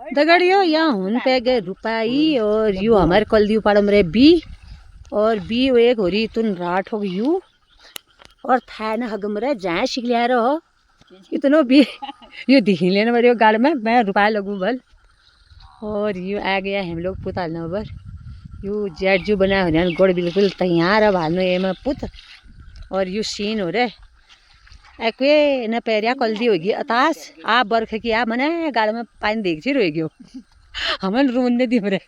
दगड़ियो यहाँ हुन पे गए रुपाई और यू हमारे कलदी पाड़म रे बी और बी एक हो रही तुन राठ हो यू और था न हगम रे जहाँ शिख लिया रहो इतनो भी यू दिख लेने वाली गाड़ में मैं रुपया लगूँ बल और यू आ गया हम लोग पुत हालने ऊपर यू जेट जू बना हो रहा गोड़ बिल्कुल तैयार अब हालनो ये में पुत और यू सीन हो रहे एक्वे न पैरिया कल्दी होगी अतास आ बर्फ की आ मने गाड़ में पानी देख जी रही गयो हमें रूम ने दी रहे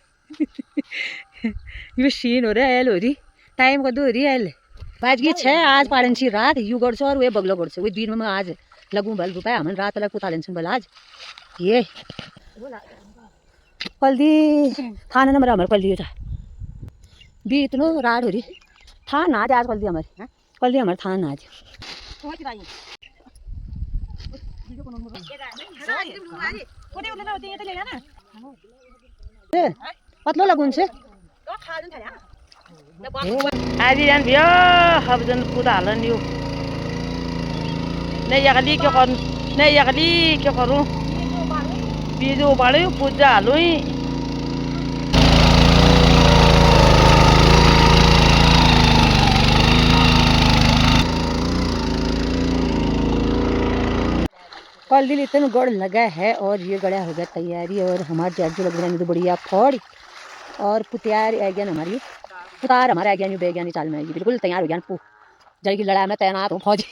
यू सीन हो रहा है एल हो रही टाइम कदू हो रही है एल आज की 6 आज पाड़न सी रात यू गड़ और वे बगलो गड़ से दिन में आज लगूँ बल रुपया हमें रात अलग पुतालन बल आज ये कल्दी थाना नंबर हमारे कल्दी था भी इतनो रात हो रही था ना आज कल्दी हमारे थाना ना आज पतलो लगुन से आज जान भैया अब जन पूरा हालन यू नहीं यगली क्यों करूं नहीं यगली क्यों करूं बीजो बाड़े पूजा हालू ही कल दिल इतना गड़ लगा है और ये गड़ा हो गया तैयारी और हमारे जैक जो लग रहा है तो बढ़िया फौड़ और पुतियार आ गया हमारी पुतार हमारे आ गया बेज्ञानी चाल में आएगी बिल्कुल तैयार हो गया पू जल की लड़ाई में तैनात हूँ फौजी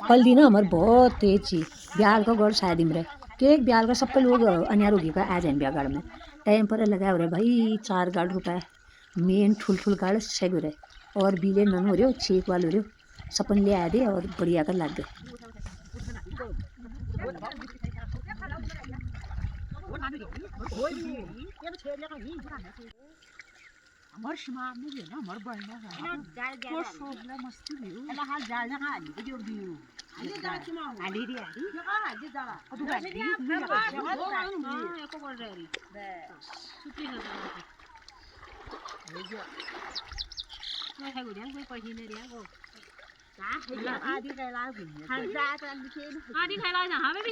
कल दी ना हमारे बहुत तेज चीज ब्याल का गढ़ शायद इमरे के एक ब्याल का सब पे लोग अन्यार होगी का आ जाए ब्यागढ़ में टाइम पर लगा हो रहा भाई 4 गाड़ रुपए मेन ठुल गाड़ छः हो रहे और बीले नन हो रहे हो 6 वाल हो रहे हो सपन ले आए दे और बढ़िया कर लग गए हमार समाज में भी ना हमार बढ़ना है तो सोचला मस्ती भी अला हाल जाल ना आली वीडियो व्यू आली जा चुमा आली रे आली जगह आली जा तो गाड़ी हां एको कर रही बस छुट्टी ना मैं है गुड़िया कोई पढ़ी नहीं रिया को का आदि कैला भी हां जा तो लिखे आदि कैला ना हमें